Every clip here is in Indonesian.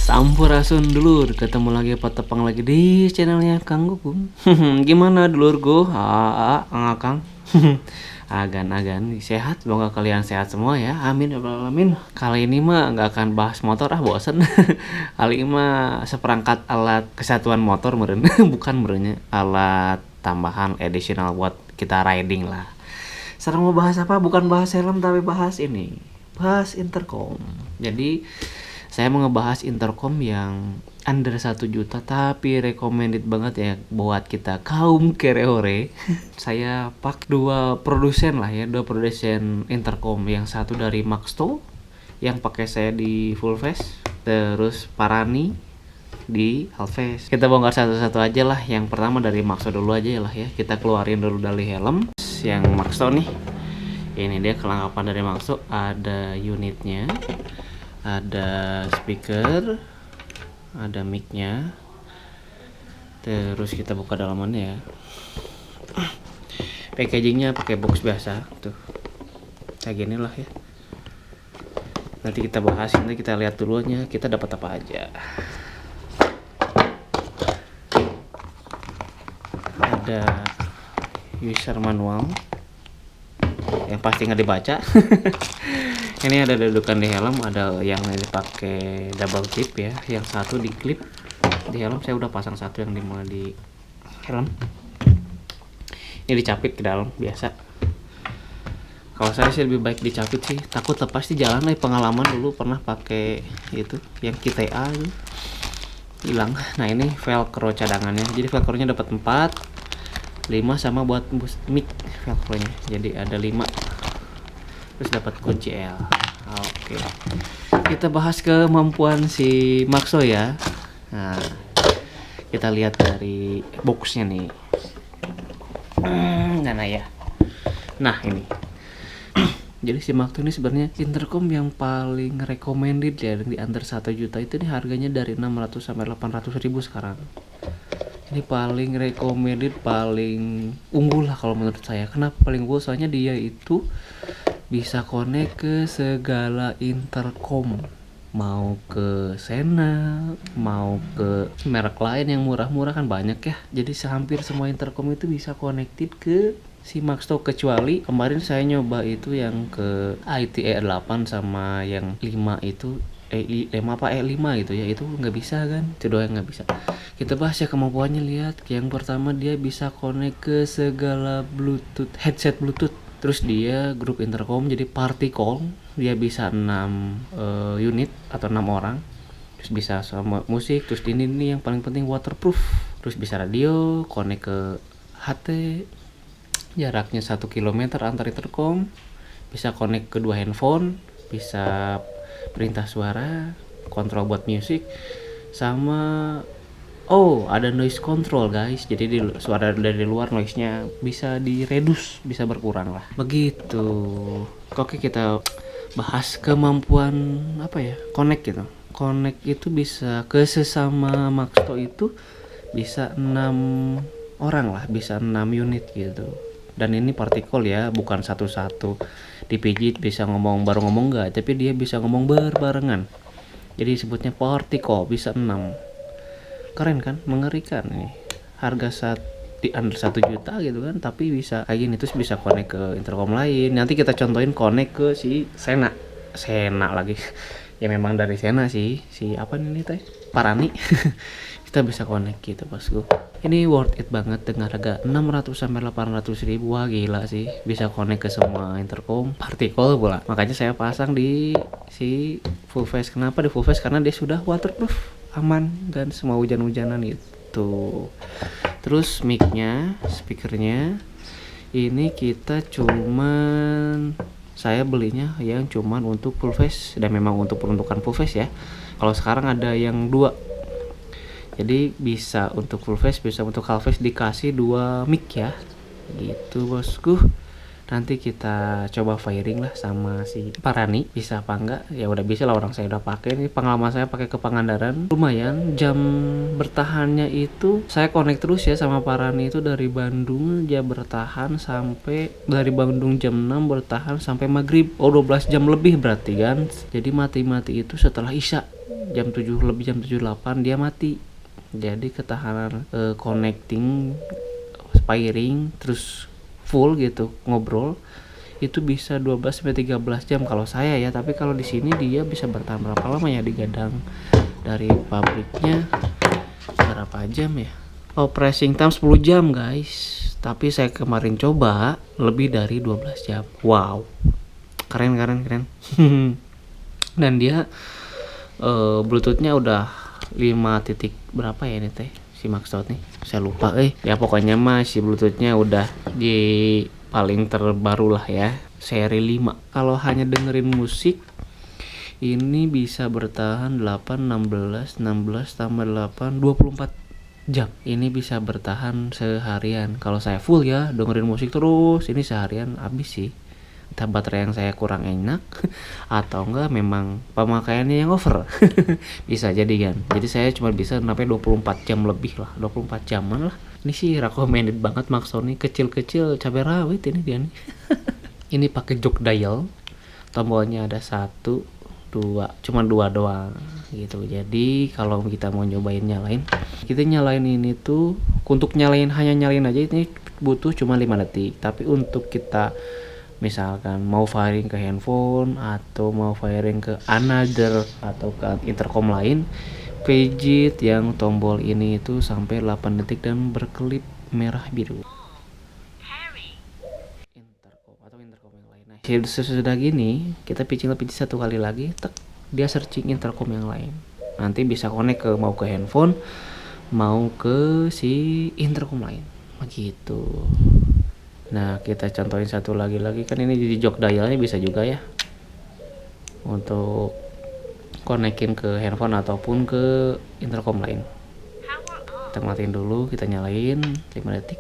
Sampurasun dulur, ketemu lagi petepang lagi di channelnya Kang Gugum. Gimana dulur go? Kang. Agan-agan sehat, semoga kalian sehat semua ya. Amin ya rabbal alamin. Kali ini mah nggak akan bahas motor, bosen. Kali ini mah seperangkat alat kesatuan motor meren, bukan merenya alat tambahan additional buat kita riding lah. Sekarang mau bahas apa? Bukan bahas helm tapi bahas ini, bahas intercom. Jadi saya mau ngebahas intercom yang under 1 juta tapi recommended banget ya buat kita kaum kerehore. Saya pak dua produsen intercom, yang satu dari Maxto yang pakai saya di full face, terus Parani di half face. Kita bongkar satu-satu aja lah. Yang pertama dari Maxto dulu aja lah ya. Kita keluarin dulu dari helm yang Maxto nih. Ini dia kelengkapan dari Maxto, ada unitnya, ada speaker, ada mic-nya. Terus kita buka dalamannya ya. Packagingnya pakai box biasa tuh, kayak gini lah ya. Nanti kita bahas, nanti kita lihat dulunya kita dapat apa aja. Ada user manual yang pasti nggak dibaca. Ini ada dudukan di helm, ada yang dipakai double tip ya, yang satu di clip di helm. Saya udah pasang satu yang di helm, ini dicapit ke dalam biasa. Kalau saya sih lebih baik dicapit sih, takut lepas di jalan lah. Pengalaman dulu pernah pakai itu yang KTA itu hilang. Nah ini velcro cadangannya, jadi velcro-nya dapat 4, 5 sama buat mic velcro-nya, jadi ada 5. Terus dapat kunci L. Oke. Kita bahas kemampuan si Maxto ya. Nah, kita lihat dari boxnya nih. Nah ini. Jadi si Maxto ini sebenarnya intercom yang paling recommended ya, di under 1 juta itu nih harganya dari 600 sampai 800 ribu sekarang. Ini paling recommended, paling unggul lah kalau menurut saya. Kenapa paling unggul? Soalnya dia itu bisa connect ke segala intercom, mau ke Sena, mau ke merek lain yang murah-murah kan banyak ya. Jadi hampir semua intercom itu bisa connected ke si Maxto, kecuali kemarin saya nyoba itu yang ke ITE 8 sama yang 5 itu E5 gitu ya, itu nggak bisa kan, itu doang nggak bisa. Kita bahas ya kemampuannya. Lihat, yang pertama dia bisa connect ke segala Bluetooth, headset Bluetooth. Terus dia grup intercom, jadi party call, dia bisa 6 unit atau 6 orang. Terus bisa sama musik. Terus ini yang paling penting waterproof. Terus bisa radio, connect ke HT, jaraknya 1 km antar intercom. Bisa connect ke 2 handphone, bisa perintah suara, kontrol buat musik, sama ada noise control guys. Jadi suara dari luar noise-nya bisa diredus, bisa berkurang lah. Begitu. Oke, kita bahas kemampuan connect gitu. Connect itu bisa ke sesama Maxto itu bisa 6 orang lah, bisa 6 unit gitu. Dan ini partikel ya, bukan satu-satu dipijit bisa ngomong baru ngomong enggak, tapi dia bisa ngomong berbarengan. Jadi sebutnya partikel, bisa 6. Keren kan, mengerikan nih. Harga di under 1 juta gitu kan, tapi bisa kayak gini. Terus bisa connect ke intercom lain. Nanti kita contohin connect ke si Sena lagi. Ya memang dari Sena sih, si apa nih teh, Parani. Kita bisa connect gitu bosku. Ini worth it banget dengan harga 600 sampai 800 ribu. Wah gila sih, bisa connect ke semua intercom, partikel pula. Makanya saya pasang di si full face. Kenapa di full face? Karena dia sudah waterproof, aman dan semua hujan-hujanan itu. Terus mic-nya, speakernya ini saya belinya yang cuman untuk full face, dan memang untuk peruntukan full face ya. Kalau sekarang ada yang 2, jadi bisa untuk full face, bisa untuk half face, dikasih 2 mic ya gitu bosku. Nanti kita coba firing lah sama si Parani, bisa apa enggak. Ya udah bisa lah, orang saya udah pakai. Ini pengalaman saya pakai ke Pangandaran, lumayan. Jam bertahannya itu saya connect terus ya sama Parani itu dari Bandung, dia bertahan sampai dari Bandung jam 6 bertahan sampai maghrib. 12 jam lebih berarti kan. Jadi mati-mati itu setelah Isya. jam 7 lebih, jam 7.08 dia mati. Jadi ketahanan connecting, pairing terus full gitu ngobrol itu bisa 12 sampai 13 jam kalau saya ya. Tapi kalau di sini dia bisa bertahan berapa lama ya, digadang dari pabriknya berapa jam ya? Oh, pressing time 10 jam guys. Tapi saya kemarin coba lebih dari 12 jam. Wow. Keren. Dan dia Bluetoothnya udah 5 titik berapa ya ini teh si Maxdot nih, saya lupa ya. Pokoknya mah si Bluetoothnya udah di paling terbaru lah ya, seri 5. Kalau hanya dengerin musik ini bisa bertahan 8, 16 tambah 8, 24 jam. Ini bisa bertahan seharian. Kalau saya full ya dengerin musik terus, ini seharian habis sih. Entah baterai yang saya kurang enak atau enggak memang pemakaiannya yang over. Bisa jadi kan. Jadi saya cuma bisa sampai 24 jam lebih lah, 24 jaman lah. Ini sih recommended banget Maxsoni, kecil-kecil cabai rawit ini dia nih. Ini pakai jog dial. Tombolnya ada 1, 2, cuma 2 doang gitu. Jadi kalau kita mau nyobain nyalain, kita nyalain ini tuh untuk nyalain, hanya nyalain aja ini butuh cuma 5 detik. Tapi untuk kita misalkan mau firing ke handphone atau mau firing ke another atau ke intercom lain, pijit yang tombol ini itu sampai 8 detik dan berkelip merah biru. Intercom atau intercom yang lain. Nah, sesudah gini kita pijit satu kali lagi, tek, dia searching intercom yang lain. Nanti bisa connect ke mau ke handphone, mau ke si intercom lain. Begitu. Nah, kita contohin satu lagi kan ini di jog dialnya bisa juga ya untuk konekin ke handphone ataupun ke intercom lain. Kita matiin dulu, kita nyalain 5 detik.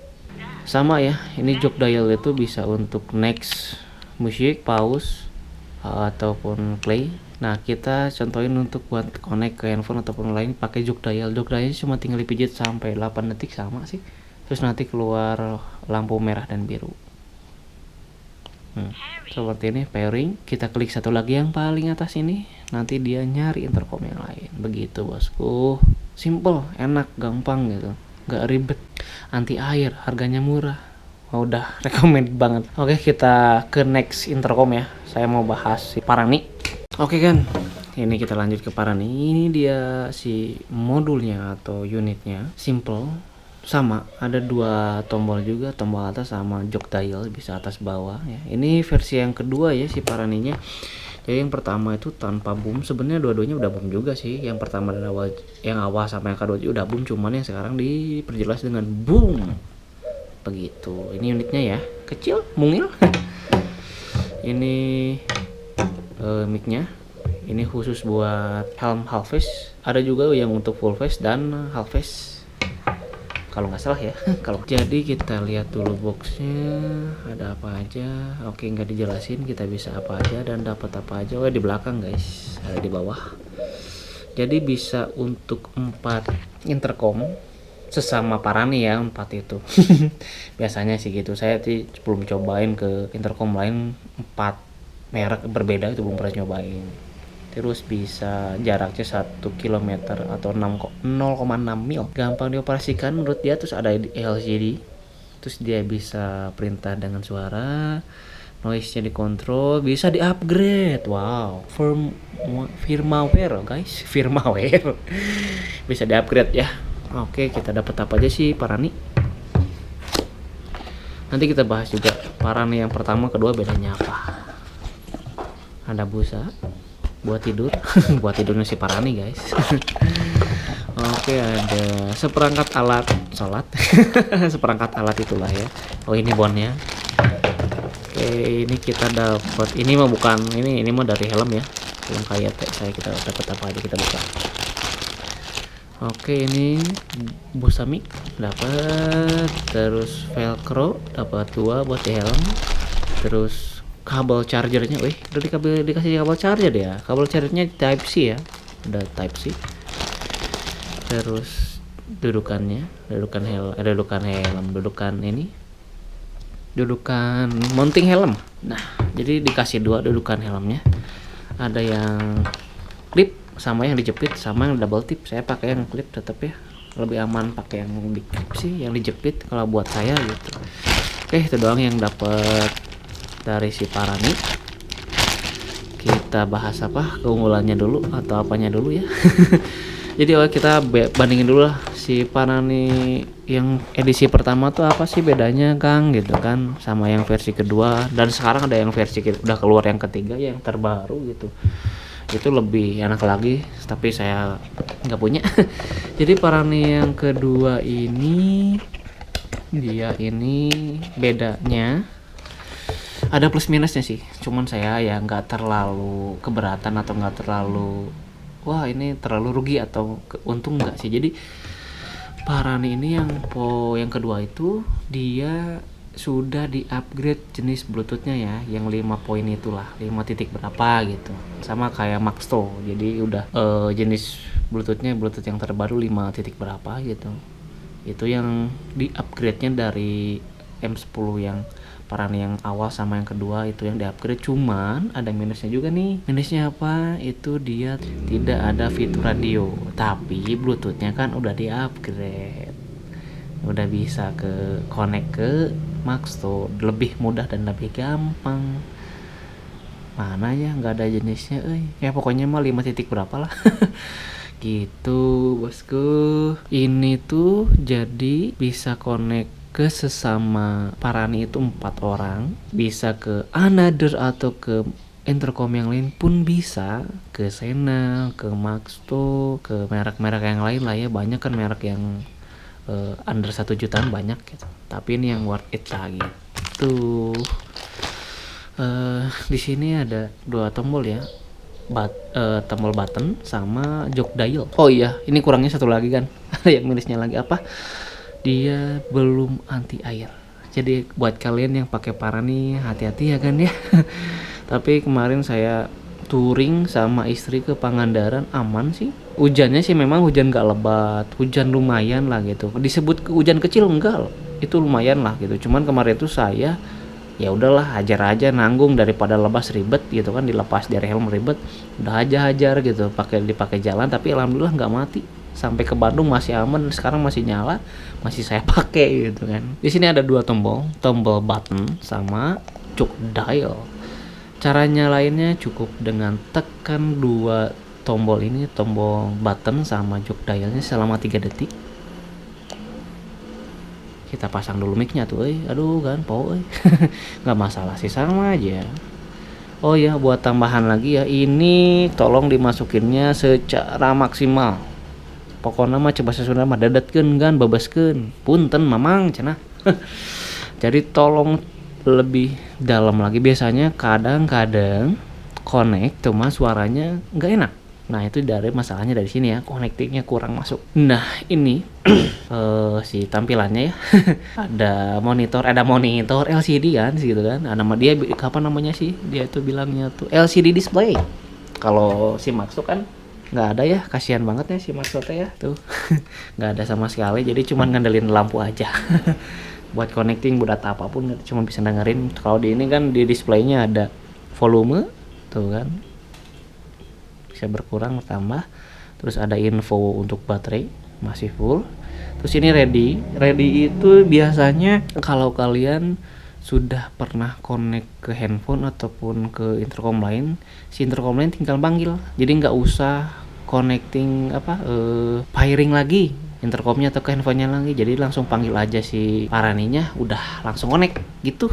Sama ya, ini jog dial itu bisa untuk next musik, pause ataupun play. Nah, kita contohin untuk buat connect ke handphone ataupun lain pakai jog dial. Jog dialnya cuma tinggal dipijit sampai 8 detik sama sih. Terus nanti keluar lampu merah dan biru. Seperti ini pairing. Kita klik satu lagi yang paling atas ini, nanti dia nyari intercom yang lain. Begitu bosku, simple, enak, gampang gitu, nggak ribet, anti air, harganya murah. Udah recommend banget. Oke, kita ke next intercom ya. Saya mau bahas si Parani. Oke kan, ini kita lanjut ke Parani. Ini dia si modulnya atau unitnya, simple. Sama, ada 2 tombol juga, tombol atas sama jog dial, bisa atas bawah ya. Ini versi yang kedua ya si Paraninya. Jadi yang pertama itu tanpa boom, sebenarnya dua-duanya udah boom juga sih. Yang pertama dan yang awal sama yang kedua juga udah boom, cuman yang sekarang diperjelas dengan boom. Begitu. Ini unitnya ya, kecil, mungil. Ini mic-nya. Ini khusus buat helm half face. Ada juga yang untuk full face dan half face, kalau nggak salah ya. Kalau jadi kita lihat dulu boxnya ada apa aja. Oke, nggak dijelasin, kita bisa apa aja dan dapat apa aja. Oh, di belakang guys, ada di bawah. Jadi bisa untuk 4 intercom sesama Parani ya, 4 itu. Biasanya sih gitu. Saya sih belum cobain ke intercom lain 4 merek berbeda, itu belum pernah nyobain. Terus bisa jaraknya 1 km atau 0,6 mil. Gampang dioperasikan menurut dia. Terus ada LCD. Terus dia bisa perintah dengan suara. Noise-nya dikontrol, bisa di-upgrade. Wow, firmware guys, firmware. Bisa di-upgrade ya. Oke, kita dapat apa aja sih Parani? Nanti kita bahas juga Parani yang pertama, kedua bedanya apa. Ada busa buat tidur. Buat tidurnya si Parani guys. Oke, ada seperangkat alat sholat. Seperangkat alat itulah ya. Oh, ini bonnya. Oke, ini kita dapat, ini mah bukan ini mah dari helm ya, helm kayak saya. Kita dapat apa aja, kita buka. Oke, ini busa mic dapat, terus velcro dapat 2 buat di helm, terus kabel chargernya, udah dikasih kabel charger ya. Kabel chargernya Type C ya, udah Type C. Terus dudukan mounting helm. Nah, jadi dikasih 2 dudukan helmnya. Ada yang clip sama yang dijepit sama yang double tip. Saya pakai yang klip tetap ya, lebih aman pakai yang di klip sih, yang dijepit kalau buat saya gitu. Oke, itu doang yang dapat dari si Parani. Kita bahas apa keunggulannya dulu atau apanya dulu ya. Jadi kita bandingin dulu lah si Parani yang edisi pertama tuh apa sih bedanya Kang gitu kan sama yang versi kedua, dan sekarang ada yang versi udah keluar yang ketiga yang terbaru gitu. Itu lebih enak lagi tapi saya nggak punya. Jadi Parani yang kedua ini dia ini bedanya ada plus minusnya sih, cuman saya ya nggak terlalu keberatan atau nggak terlalu wah ini terlalu rugi atau untung nggak sih. Jadi Parani ini yang kedua itu dia sudah di upgrade jenis bluetoothnya ya, yang 5 poin itulah, 5 titik berapa gitu, sama kayak Maxto. Jadi udah jenis bluetoothnya bluetooth yang terbaru 5 titik berapa gitu. Itu yang di upgrade nya dari M10 yang Parani yang awal sama yang kedua itu yang di upgrade. Cuman ada minusnya juga nih. Minusnya apa? Itu dia tidak ada fitur radio, tapi bluetoothnya kan udah di upgrade, udah bisa ke connect ke Maxto, lebih mudah dan lebih gampang. Mana ya nggak ada jenisnya ya pokoknya mah 5 titik berapa lah. Gitu bosku. Ini tuh jadi bisa connect ke sesama Parani itu 4 orang, bisa ke Another atau ke intercom yang lain pun bisa, ke Sena, ke Maxto, ke merek-merek yang lain lah ya. Banyak kan merek yang under 1 jutaan banyak gitu, tapi ini yang worth it lah gitu. Di sini ada 2 tombol ya, tombol button sama jog dial. Oh iya, ini kurangnya satu lagi kan. Ada yang minusnya lagi apa? Dia belum anti air. Jadi buat kalian yang pakai Parani hati-hati ya kan ya. Tapi kemarin saya touring sama istri ke Pangandaran, aman sih. Hujannya sih memang hujan gak lebat, hujan lumayan lah gitu. Disebut hujan kecil enggak, itu lumayan lah gitu. Cuman kemarin itu saya ya udahlah hajar aja, nanggung daripada lepas ribet gitu kan, dilepas dari helm ribet, udah aja hajar gitu, dipakai jalan. Tapi alhamdulillah nggak mati, sampai ke Bandung masih aman, sekarang masih nyala, masih saya pakai gitu kan. Di sini ada 2 tombol button sama jog dial. Cara nyalainnya cukup dengan tekan 2 tombol ini, tombol button sama jog dialnya selama 3 detik. Kita pasang dulu mic-nya tuh, aduh kan nggak masalah sih, sama aja. Oh ya, buat tambahan lagi ya, ini tolong dimasukinnya secara maksimal. Pokoknya mah coba Sunda mah dadetkeun kan, babaskeun, punten mamang cenah. Jadi tolong lebih dalam lagi. Biasanya kadang-kadang connect cuma suaranya nggak enak. Nah itu dari masalahnya dari sini ya, connectingnya kurang masuk. Nah ini si tampilannya ya. ada monitor LCD kan gitu kan. Nama dia kapan namanya sih? Dia tuh bilangnya tuh LCD display. Kalau si Maxo kan nggak ada ya, kasihan banget ya si Maxo ya tuh. Nggak ada sama sekali, jadi cuman ngandelin lampu aja. Buat connecting buat data apapun cuma bisa dengerin. Kalau di ini kan di displaynya ada volume tuh kan, bisa berkurang tambah, terus ada info untuk baterai masih full. Terus ini ready itu biasanya kalau kalian sudah pernah connect ke handphone ataupun ke intercom lain, si intercom lain tinggal panggil, jadi nggak usah connecting pairing lagi intercomnya atau ke handphonenya lagi, jadi langsung panggil aja si Paraninya udah langsung connect gitu.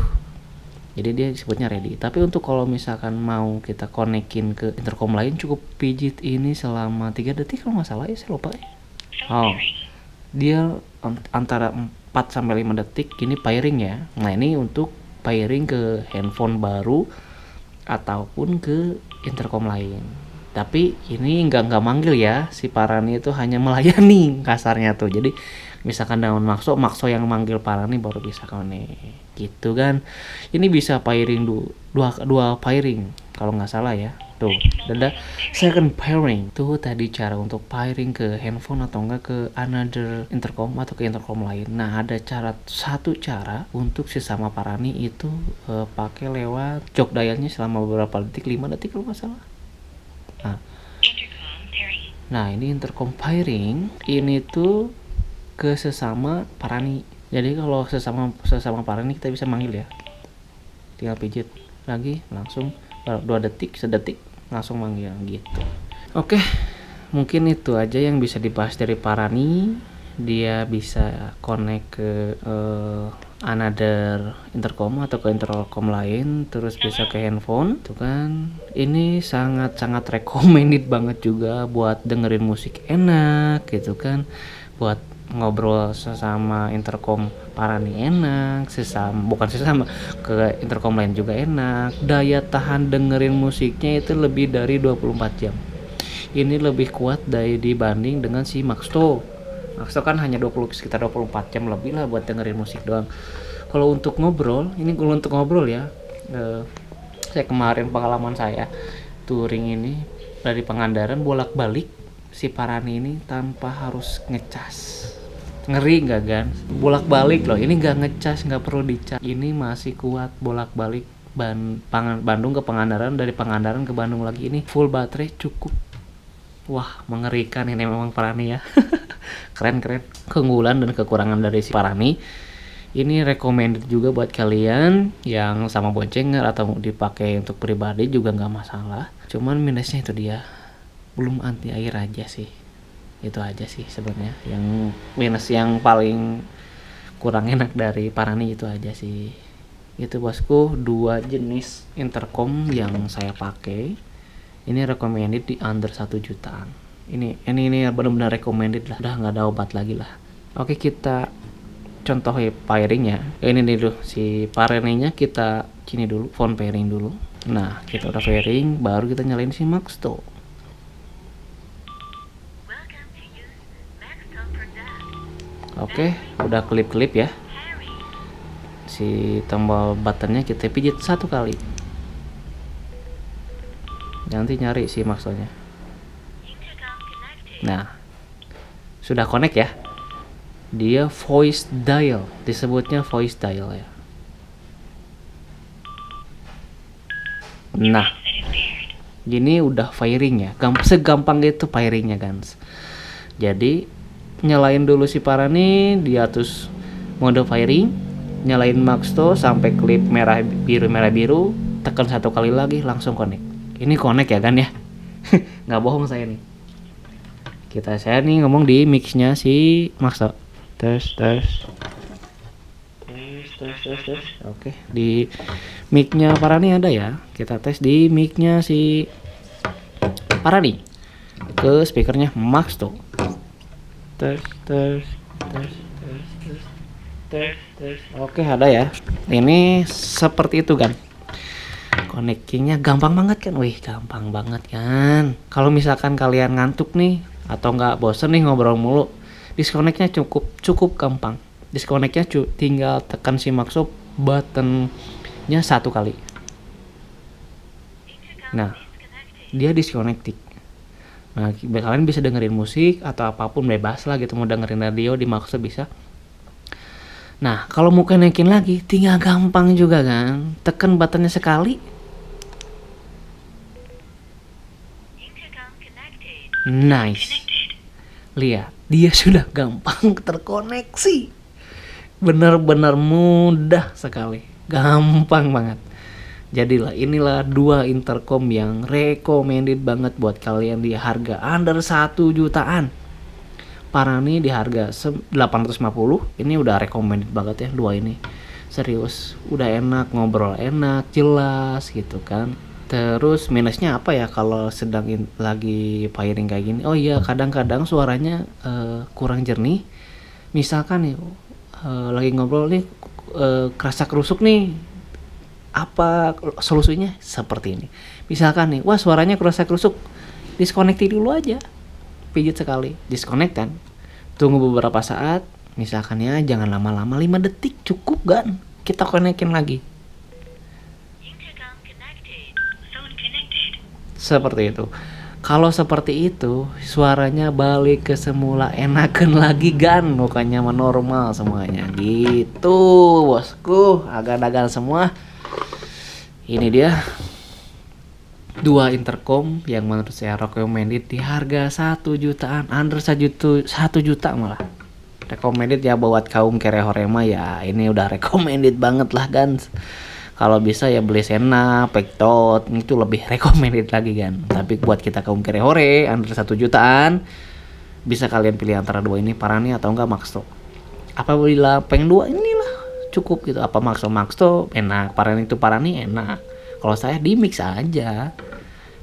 Jadi dia disebutnya ready. Tapi untuk kalau misalkan mau kita konekin ke intercom lain, cukup pijit ini selama 3 detik kalau nggak salah ya, saya lupa ya. Oh, dia antara 4-5 detik ini pairing ya. Nah ini untuk pairing ke handphone baru ataupun ke intercom lain. Tapi ini nggak manggil ya, si Parani itu hanya melayani kasarnya tuh. Jadi misalkan dengan Maxo yang manggil Parani baru bisa connect gitu kan. Ini bisa pairing dua pairing kalau nggak salah ya tuh. Ada second pairing tuh tadi, cara untuk pairing ke handphone atau enggak ke another intercom atau ke intercom lain. Nah ada satu cara untuk sesama Parani itu pakai lewat jog dialnya selama beberapa detik, 5 detik kalau nggak salah. Nah Nah, ini intercom pairing ini tuh ke sesama parani. Jadi kalau sesama parani kita bisa manggil ya. Tinggal pijit lagi langsung 2 detik, sedetik langsung manggil gitu. Oke, mungkin itu aja yang bisa dibahas dari parani. Dia bisa connect ke another intercom atau ke intercom lain, terus bisa ke handphone tuh kan. Ini sangat-sangat recommended banget juga buat dengerin musik enak gitu kan, buat ngobrol sesama intercom parani enak, bukan sesama, ke intercom lain juga enak. Daya tahan dengerin musiknya itu lebih dari 24 jam. Ini lebih kuat dibanding dengan si Maxto kan hanya sekitar 24 jam lebih lah buat dengerin musik doang. Kalau untuk ngobrol ya, saya kemarin pengalaman saya touring ini dari Pangandaran bolak-balik si Parani ini tanpa harus ngecas. Ngeri nggak kan? Bolak-balik loh, ini nggak ngecas, nggak perlu dicas. Ini masih kuat bolak-balik Bandung ke Pangandaran, dari Pangandaran ke Bandung lagi, ini full baterai cukup. Wah, mengerikan ini memang Parani ya. Keren. Keunggulan dan kekurangan dari si Parani ini recommended juga buat kalian yang sama boncengan atau dipakai untuk pribadi juga nggak masalah. Cuman minusnya itu dia belum anti air aja sih. Itu aja sih sebenarnya yang minus, yang paling kurang enak dari Parani itu aja sih. Itu bosku 2 jenis intercom yang saya pakai. Ini recommended di under 1 jutaan. Ini benar-benar recommended lah. Udah nggak ada obat lagi lah. Oke, kita contoh pairingnya. Ini dulu si Parani-nya kita sini dulu, phone pairing dulu. Nah, kita udah pairing, baru kita nyalain si Maxto. Oke, udah klip ya. Si tombol buttonnya kita pijit 1 kali. Nanti nyari si Maxto-nya. Nah, sudah connect ya. Dia voice dial, disebutnya voice dial ya. Nah, gini udah firing ya. Segampang itu firingnya guys. Jadi nyalain dulu si Parani, dia terus mode firing, nyalain Maxto sampai klip merah biru, tekan 1 kali lagi langsung connect. Ini connect ya kan ya. Nggak bohong saya nih. Saya nih ngomong di mixnya si Maxto. Tes. Oke, di micnya Parani ada ya. Kita tes di micnya si Parani ke speakernya Maxto. Tes. Oke, ada ya. Ini seperti itu kan. Connectingnya gampang banget kan? Wih, gampang banget kan. Kalau misalkan kalian ngantuk nih atau nggak bosen nih ngobrol mulu, disconnectnya cukup gampang. Disconnectnya tinggal tekan si Maxto buttonnya 1 kali. Nah, dia disconnected. Nah, kalian bisa dengerin musik atau apapun bebas lah gitu, mau dengerin radio di Maxto bisa. Nah, kalau mau konekin lagi tinggal gampang juga kan, tekan buttonnya sekali. Nice. Lihat, dia sudah gampang terkoneksi. Benar-benar mudah sekali, gampang banget. Jadilah inilah 2 intercom yang recommended banget buat kalian di harga under 1 jutaan. Parani di harga 850, ini udah recommended banget ya 2 ini. Serius, udah enak, ngobrol enak, jelas gitu kan. Terus minusnya apa ya kalau sedang lagi firing kayak gini? Oh iya, kadang-kadang suaranya kurang jernih. Misalkan nih lagi ngobrol nih kerasa kerusuk nih. Apa solusinya? Seperti ini. Misalkan nih, wah suaranya kerasa kerusuk. Disconnect dulu aja. Pijit sekali, disconnect kan. Tunggu beberapa saat, misalkan ya jangan lama-lama, 5 detik cukup kan. Kita konekin lagi. Seperti itu. Kalau seperti itu, suaranya balik ke semula, enakan lagi kan, bukannya normal semuanya. Gitu, bosku. Agan-agan semua. Ini dia dua intercom yang menurut saya recommended di harga 1 jutaan, under 1 juta malah. Recommended ya buat kaum kerehorema ya, ini udah recommended banget lah kan. Kalau bisa ya beli Sena, Pektot, itu lebih recommended lagi kan. Tapi buat kita kaum kerehore under 1 jutaan, bisa kalian pilih antara dua ini, Parani atau enggak Maxto. Apabila pengen dua inilah cukup gitu. Apa Maxto enak, Parani enak. Kalau saya di mix aja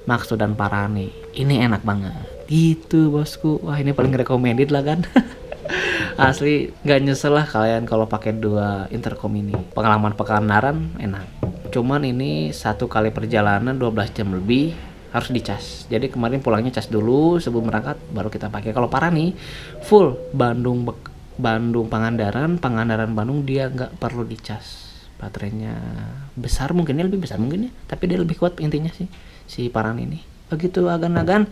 Maxto dan Parani, ini enak banget gitu bosku. Wah ini paling recommended lah kan. Asli nggak nyesel lah kalian kalau pakai dua intercom ini. Pengalaman Pangandaran enak, cuman ini 1 kali perjalanan 12 jam lebih harus dicas. Jadi kemarin pulangnya cas dulu sebelum berangkat baru kita pakai. Kalau Parani full Bandung Pangandaran Bandung, dia nggak perlu dicas. Baterainya besar, mungkin dia lebih besar mungkin ya, tapi dia lebih kuat intinya sih si Parani ini. Begitu agan-agan.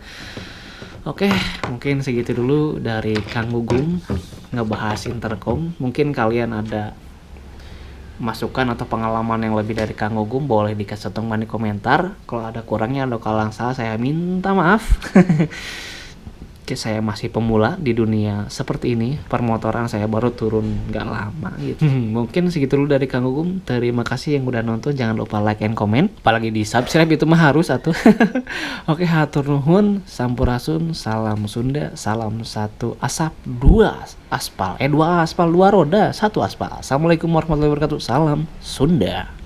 Oke, mungkin segitu dulu dari Kang Gugum ngebahas intercom. Mungkin kalian ada masukan atau pengalaman yang lebih dari Kang Gugum, boleh dikasih di komentar. Kalau ada kurangnya atau kalau salah, saya minta maaf. Saya masih pemula di dunia seperti ini, permotoran saya baru turun gak lama gitu. Mungkin segitu dulu dari Kang Gugum. Terima kasih yang udah nonton, jangan lupa like and comment, apalagi di subscribe itu mah harus atuh. Oke, hatur nuhun, sampurasun, salam Sunda, salam satu asap dua aspal, dua aspal dua roda satu aspal. Assalamualaikum warahmatullahi wabarakatuh, salam Sunda.